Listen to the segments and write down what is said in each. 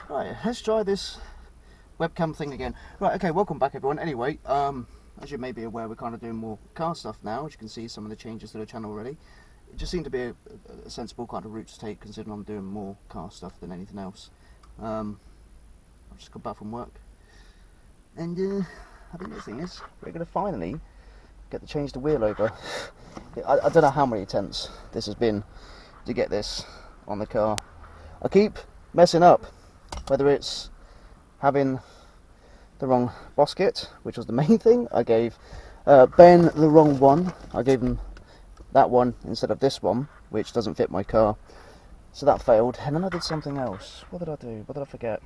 Right, let's try this webcam thing again. Right, okay, welcome back everyone. Anyway, as you may be aware, we're kind of doing more car stuff now. As you can see, some of the changes to the channel already. It just seemed to be a sensible kind of route to take, considering I'm doing more car stuff than anything else. I've just got back from work, and I think the thing is, we're going to finally get to change the wheel over. I don't know how many attempts this has been to get this on the car. I keep messing up, whether it's having the wrong bosket, which was the main thing. I gave Ben the wrong one. I gave him that one instead of this one, which doesn't fit my car, so that failed. And then I did something else. What did I do? What did I forget?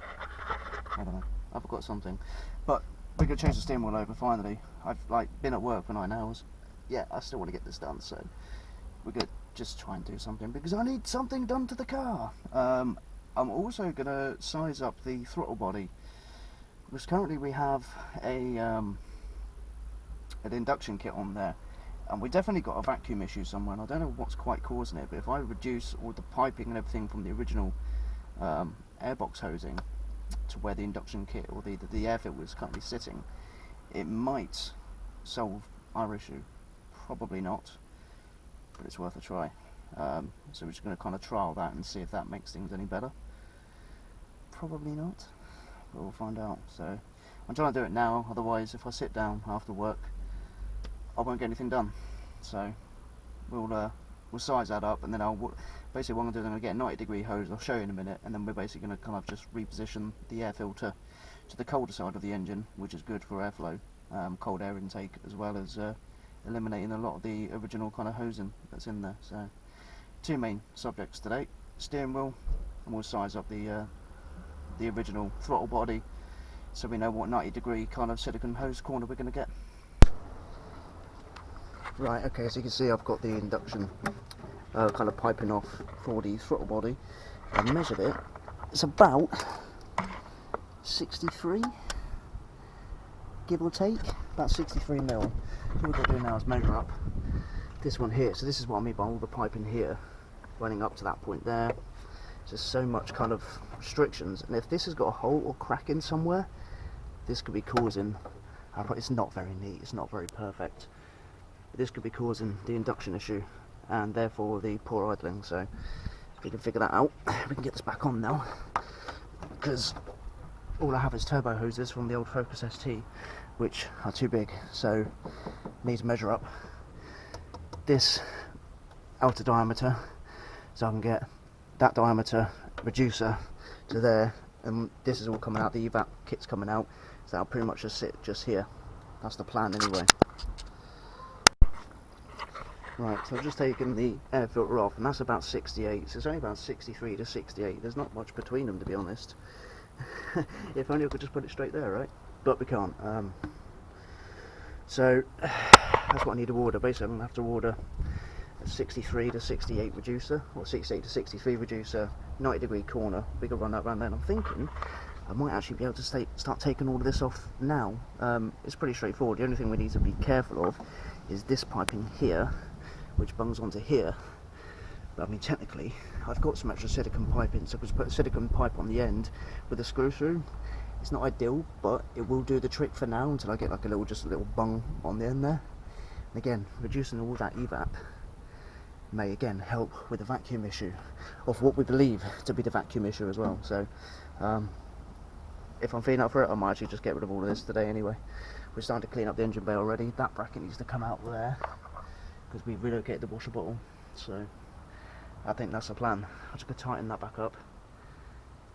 I don't know, I forgot something. But we're going to change the steering wheel over finally. I've been at work for 9 hours. Yeah, I still want to get this done, so we're going to just try and do something, because I need something done to the car. I'm also going to size up the throttle body, because currently we have an induction kit on there, and we definitely got a vacuum issue somewhere, and I don't know what's quite causing it. But if I reduce all the piping and everything from the original airbox hosing to where the induction kit or the air filter is currently sitting, it might solve our issue. Probably not, but it's worth a try. So we're just going to kind of trial that and see if that makes things any better. Probably not, but we'll find out. So I'm trying to do it now, otherwise if I sit down after work I won't get anything done. So we'll size that up, and then basically what I'm going to do is I'm going to get a 90-degree hose. I'll show you in a minute, and then we're basically going to kind of just reposition the air filter to the colder side of the engine, which is good for airflow, cold air intake, as well as eliminating a lot of the original kind of hosing that's in there. So two main subjects today: steering wheel, and we'll size up the original throttle body, so we know what 90-degree kind of silicone hose corner we're going to get. Right, okay, so you can see I've got the induction kind of piping off for the throttle body. I measured it. It's about 63, give or take, about 63 mil. What we've got to do now is measure up this one here. So this is what I mean by all the piping here running up to that point there. There's so much kind of restrictions, and if this has got a hole or crack in somewhere, this could be causing, it's not very neat, it's not very perfect, but this could be causing the induction issue and therefore the poor idling. So if we can figure that out, we can get this back on now, because all I have is turbo hoses from the old Focus ST, which are too big. So need to measure up this outer diameter so I can get that diameter reducer to there, and this is all coming out, the evap kit's coming out, so that'll pretty much just sit just here. That's the plan anyway. Right, so I've just taken the air filter off, and that's about 68, so it's only about 63 to 68. There's not much between them, to be honest. If only I could just put it straight there, right? But we can't. So that's what I need to order. Basically I'm going to have to order a 63 to 68 reducer, or 68 to 63 reducer, 90-degree corner. We can run that around then. I'm thinking I might actually be able to start taking all of this off now. It's pretty straightforward. The only thing we need to be careful of is this piping here, which bungs onto here. But I mean, technically I've got some extra silicone piping, so I could put a silicone pipe on the end with a screw through. It's not ideal, but it will do the trick for now until I get like just a little bung on the end there. And again, reducing all that evap may again help with the vacuum issue, of what we believe to be the vacuum issue as well. So if I'm feeling up for it, I might actually just get rid of all of this today anyway. We're starting to clean up the engine bay already. That bracket needs to come out there because we've relocated the washer bottle, so I think that's the plan. I'm just going to tighten that back up,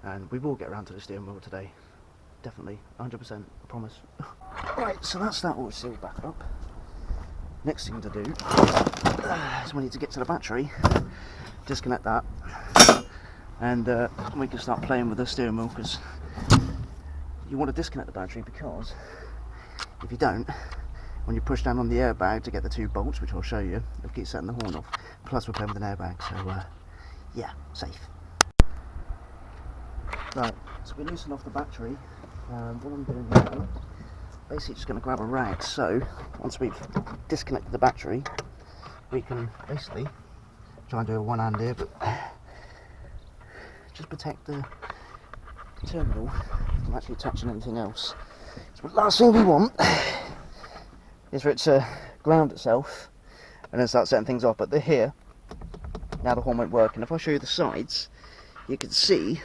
and we will get around to the steering wheel today. Definitely, 100%, I promise. Right, so that's that all sealed back up. Next thing to do is we need to get to the battery, disconnect that, and we can start playing with the steering wheel, because you want to disconnect the battery, because if you don't, when you push down on the airbag to get the 2 bolts, which I'll show you, it'll keep setting the horn off. Plus we're playing with an airbag, so yeah, safe. Right, so we loosen off the battery. What I'm doing now, basically just going to grab a rag. So once we've disconnected the battery, we can basically try and do a one-hand here, but just protect the terminal from actually touching anything else. So the last thing we want is for it to ground itself and then start setting things off. But they're here. Now the horn won't work, and if I show you the sides, you can see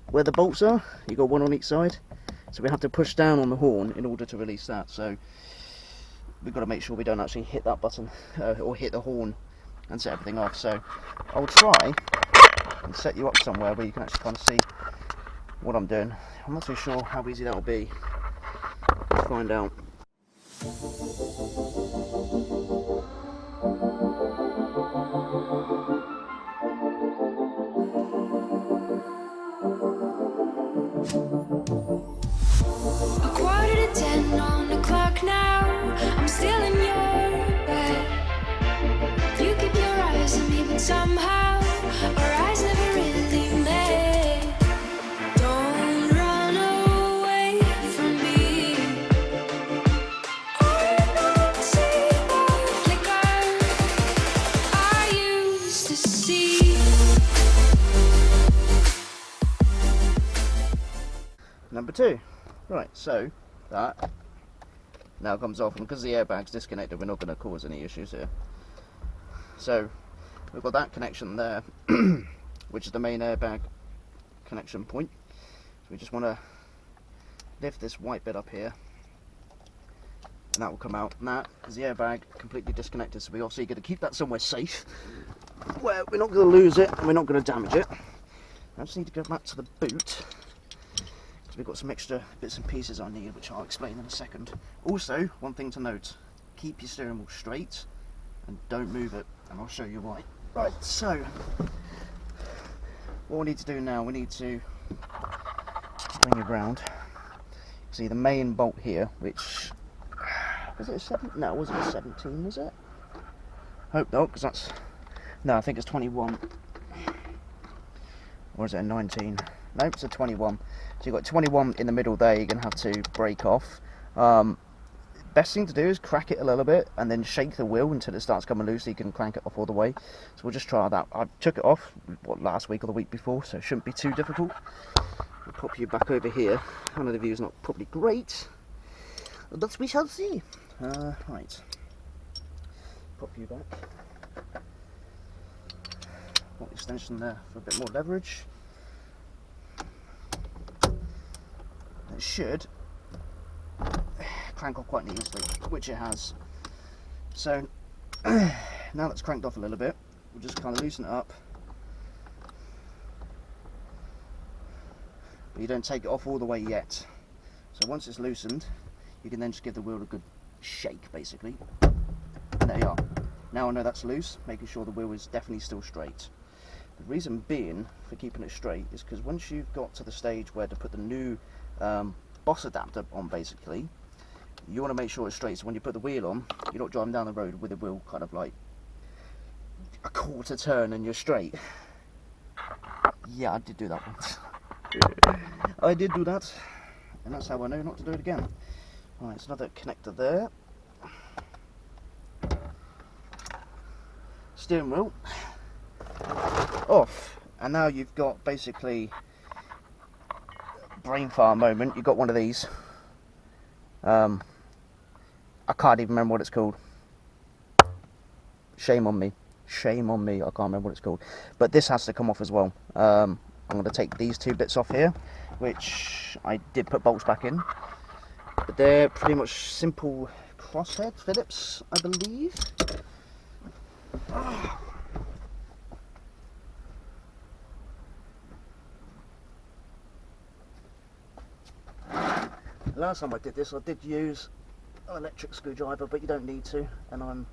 where the bolts are. You've got one on each side, so we have to push down on the horn in order to release that. So we've got to make sure we don't actually hit that button or hit the horn and set everything off. So I'll try and set you up somewhere where you can actually kind of see what I'm doing. I'm not too sure how easy that'll be. Let's find out. A 9:45 on the clock now. I'm still in your bed. You keep your eyes on me, but somehow our eyes never really met. Don't run away from me. I don't see the flicker I used to see. Number 2. Right, so that now comes off, and because the airbag's disconnected, we're not going to cause any issues here. So we've got that connection there, which is the main airbag connection point. So we just want to lift this white bit up here, and that will come out. And that is the airbag completely disconnected, so we obviously got to keep that somewhere safe, where we're not going to lose it and we're not going to damage it. I just need to go back to the boot. We've got some extra bits and pieces I need, which I'll explain in a second. Also, one thing to note, keep your steering wheel straight and don't move it, and I'll show you why. Right, so what we need to do now, we need to bring it round. See the main bolt here, which was it a 7? No, it wasn't a 17, was it? Hope not, because that's, no, I think it's 21. Or is it a 19? No, it's a 21. So you've got 21 in the middle there, you're going to have to break off. Best thing to do is crack it a little bit and then shake the wheel until it starts coming loose so you can crank it off all the way. So we'll just try that. I took it off, last week or the week before, so it shouldn't be too difficult. We'll pop you back over here. I know the view's not probably great, but we shall see. Right. Pop you back. Got the extension there for a bit more leverage. It should crank off quite easily, which it has. So now that's cranked off a little bit, we'll just kind of loosen it up, but you don't take it off all the way yet. So once it's loosened, you can then just give the wheel a good shake, basically, and there you are. Now I know that's loose, making sure the wheel is definitely still straight. The reason being for keeping it straight is because once you've got to the stage where to put the new boss adapter on, basically, you want to make sure it's straight, so when you put the wheel on, you're not driving down the road with the wheel kind of like a quarter turn and you're straight. Yeah, I did do that once. I did do that, and that's how I know not to do it again. Right, it's another connector there. Steering wheel off, and now you've got basically brain fire moment. You've got one of these. I can't even remember what it's called. Shame on me. Shame on me. I can't remember what it's called. But this has to come off as well. I'm going to take these two bits off here, which I did put bolts back in. But they're pretty much simple crosshead Phillips, I believe. Oh. Last time I did this, I did use an electric screwdriver, but you don't need to, and I'm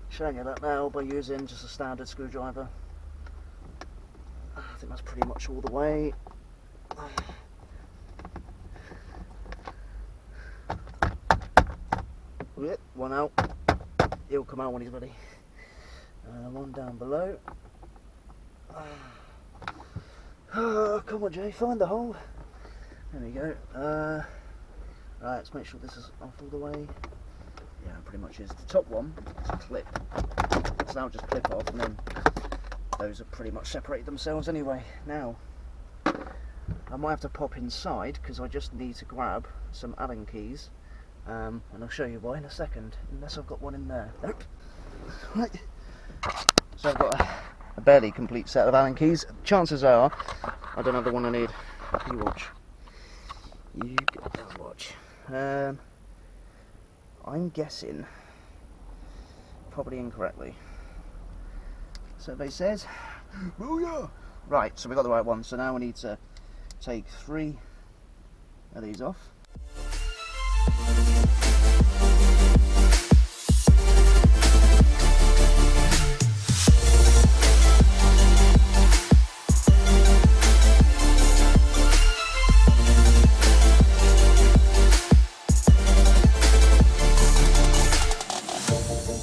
showing you that now by using just a standard screwdriver. I think that's pretty much all the way. One out. He'll come out when he's ready. One down below. Oh, come on, Jay, find the hole. There we go. Right, let's make sure this is off all the way. Yeah, pretty much is. The top one is a clip. So now just clip off, and then those have pretty much separated themselves anyway. Now, I might have to pop inside because I just need to grab some Allen keys, and I'll show you why in a second, unless I've got one in there. Nope. Right. So I've got a barely complete set of Allen keys. Chances are I don't have the one I need. You watch. You goddamn watch. I'm guessing probably incorrectly. Survey says, booyah! Right, so we got the right one. So now we need to take 3 of these off.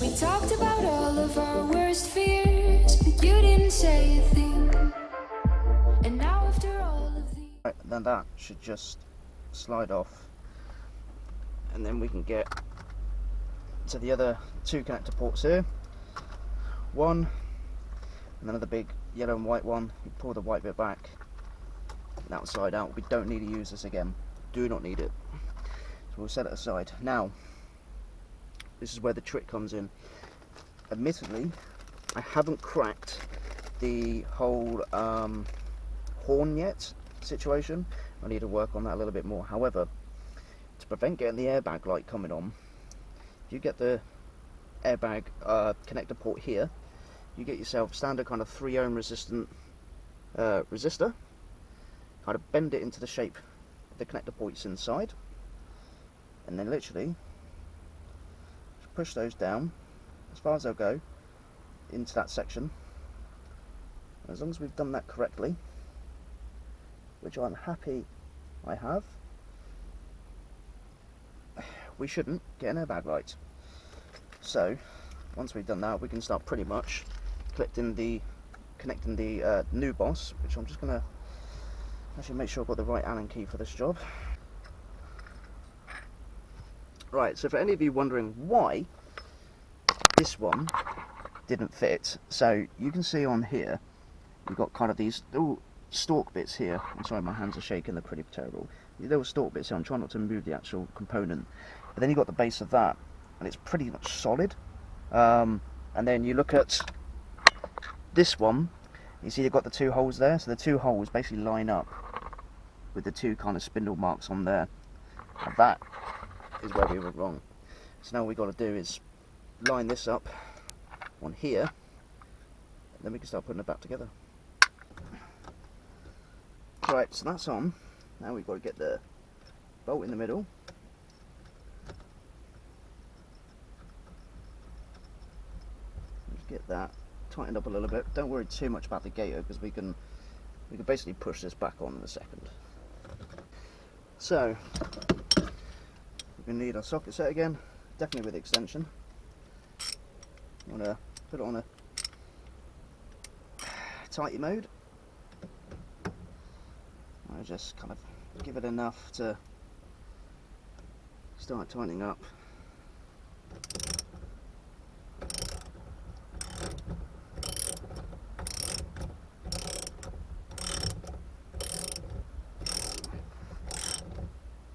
We talked about all of our worst fears, but you didn't say a thing. And now after all of the Right, then that should just slide off, and then we can get to the other 2 connector ports here. One, and then the big yellow and white one. You pull the white bit back, and that will slide out. We don't need to use this again. Do not need it. So we'll set it aside. Now, this is where the trick comes in. Admittedly, I haven't cracked the whole horn yet situation. I need to work on that a little bit more. However, to prevent getting the airbag light coming on, if you get the airbag connector port here, you get yourself standard kind of 3 ohm resistant resistor, kind of bend it into the shape of the connector ports inside, and then literally just push those down as far as they'll go into that section. As long as we've done that correctly, which I'm happy I have, we shouldn't get an airbag light. So once we've done that, we can start pretty much connecting the new boss, which I'm just going to actually make sure I've got the right Allen key for this job. Right, so for any of you wondering why this one didn't fit, so you can see on here you've got kind of these little stalk bits here. I'm sorry, my hands are shaking, they're pretty terrible. These little stalk bits here, I'm trying not to move the actual component. But then you've got the base of that, and it's pretty much solid. And then you look at this one, you see you've got the 2 holes there, so the 2 holes basically line up with the 2 kind of spindle marks on there. And that is where we went wrong. So now what we've got to do is line this up on here, and then we can start putting it back together. Right, so that's on. Now we've got to get the bolt in the middle. Just get that tightened up a little bit. Don't worry too much about the gator, because we can basically push this back on in a second. So we're going to need our socket set again, definitely with extension. I'm going to put it on a tighty mode. I just kind of give it enough to start tightening up.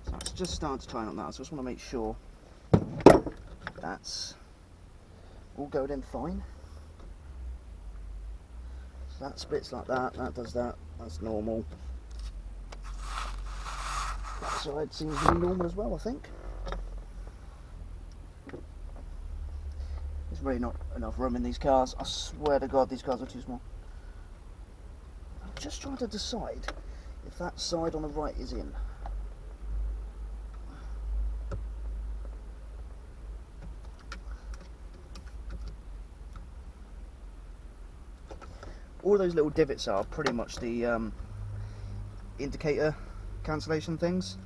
So it's just starting to tighten up now, so I just want to make sure that's all going in fine. So that splits like that, that does that, that's normal. That side seems to be normal as well, I think. There's really not enough room in these cars. I swear to God, these cars are too small. I'm just trying to decide if that side on the right is in. All those little divots are pretty much the indicator cancellation things.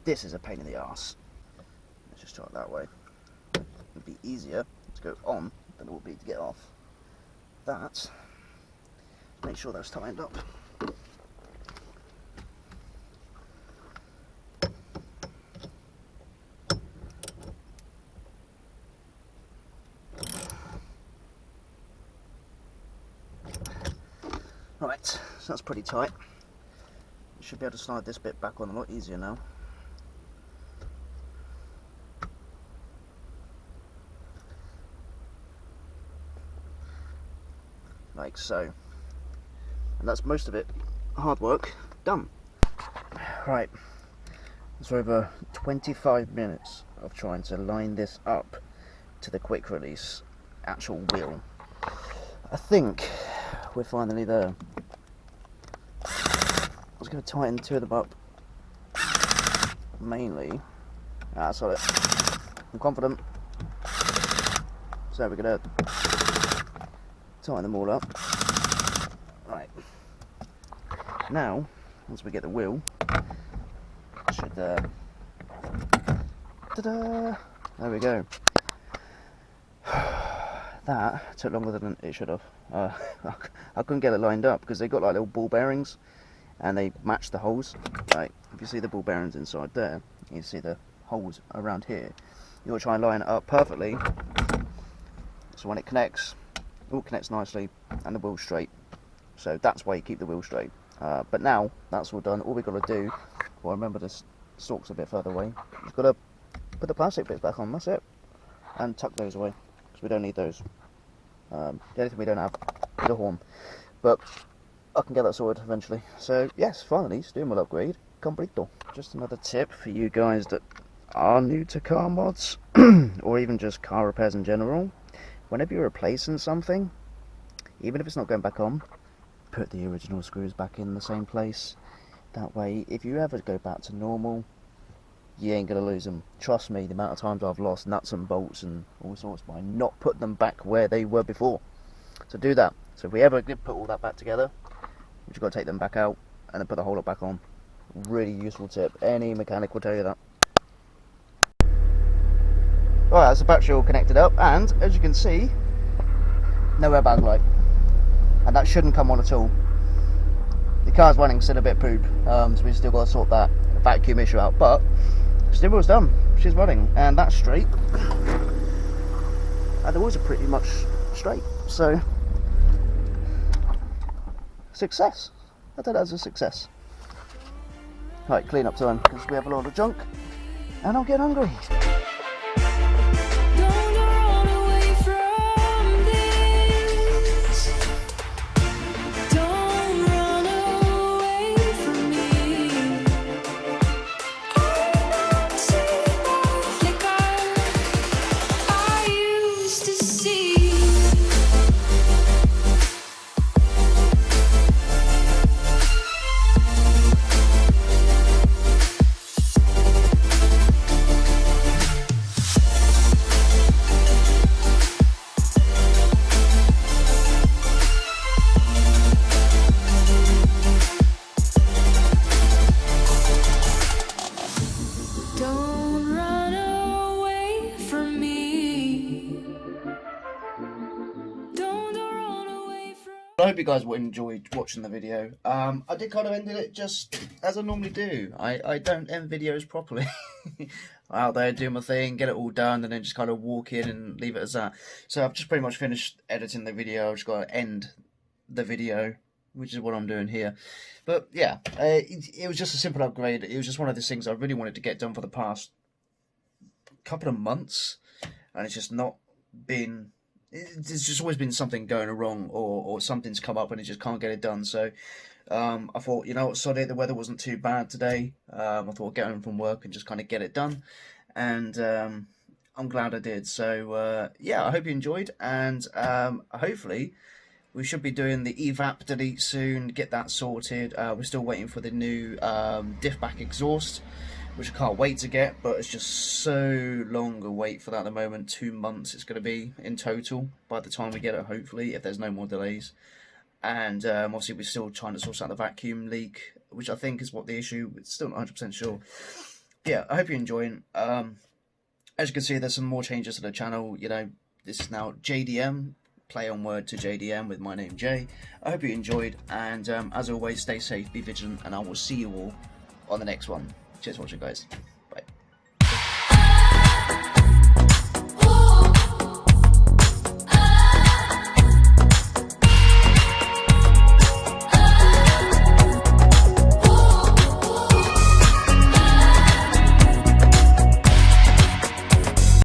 This is a pain in the arse. Let's just try it that way. It'd be easier to go on than it would be to get off. That, make sure that's tightened up. so that's pretty tight. Should be able to slide this bit back on a lot easier now. Like so. And that's most of it. Hard work done. Right. It's over 25 minutes of trying to line this up to the quick release actual wheel. I think we're finally there. I was going to tighten two of them up mainly. That's it. I'm confident. So we're going to tighten them all up. Right. Now, once we get the wheel, should ta-da! There we go. That took longer than it should have. I couldn't get it lined up because they got like little ball bearings and they match the holes. Like if you see the ball bearings inside there, you see the holes around here. You want to try and line it up perfectly so when it connects, it all connects nicely and the wheel's straight. So that's why you keep the wheel straight. But now that's all done, all we've got to do, well, remember this stalk's a bit further away, you've got to put the plastic bits back on, that's it, and tuck those away because we don't need those. The only thing we don't have is a horn, but I can get that sorted eventually. So yes, finally, steering wheel upgrade completo. Just another tip for you guys that are new to car mods or even just car repairs in general. Whenever you're replacing something, even if it's not going back on, put the original screws back in the same place. That way, if you ever go back to normal, you ain't gonna lose them. Trust me, the amount of times I've lost nuts and bolts and all sorts by not putting them back where they were before. So do that. So if we ever did put all that back together, we've just got to take them back out and then put the whole lot back on. Really useful tip. Any mechanic will tell you that. Right, that's the battery all connected up, and as you can see, no airbag light, and that shouldn't come on at all. The car's running still a bit poop, so we've still got to sort that vacuum issue out, but steering wheel's done, she's running, and that's straight, and the wheels are pretty much straight, so success. I think that's a success. Right, clean up time, because we have a lot of junk, and I'm getting hungry. I hope you guys enjoyed watching the video. I did kind of ended it just as I normally do. I don't end videos properly. Out there, do my thing, get it all done, and then just kind of walk in and leave it as that. So I've just pretty much finished editing the video. I've just got to end the video, which is what I'm doing here. But yeah, it was just a simple upgrade. It was just one of those things I really wanted to get done for the past couple of months, and it's just not been... There's just always been something going wrong, or something's come up and it just can't get it done. So I thought, you know what, sod it, the weather wasn't too bad today. I thought I'd get home from work and just kind of get it done, and I'm glad I did. So yeah, I hope you enjoyed, and hopefully we should be doing the evap delete soon, get that sorted. We're still waiting for the new diff back exhaust, which I can't wait to get, but it's just so long a wait for that at the moment. 2 months it's going to be in total by the time we get it, hopefully, if there's no more delays. And obviously we're still trying to sort out the vacuum leak, which I think is what the issue, it's still not 100% sure. Yeah, I hope you're enjoying. As you can see, there's some more changes to the channel. You know, this is now JDM, play on word to JDM with my name Jay. I hope you enjoyed, and as always, stay safe, be vigilant, and I will see you all on the next one. Cheers for watching, guys.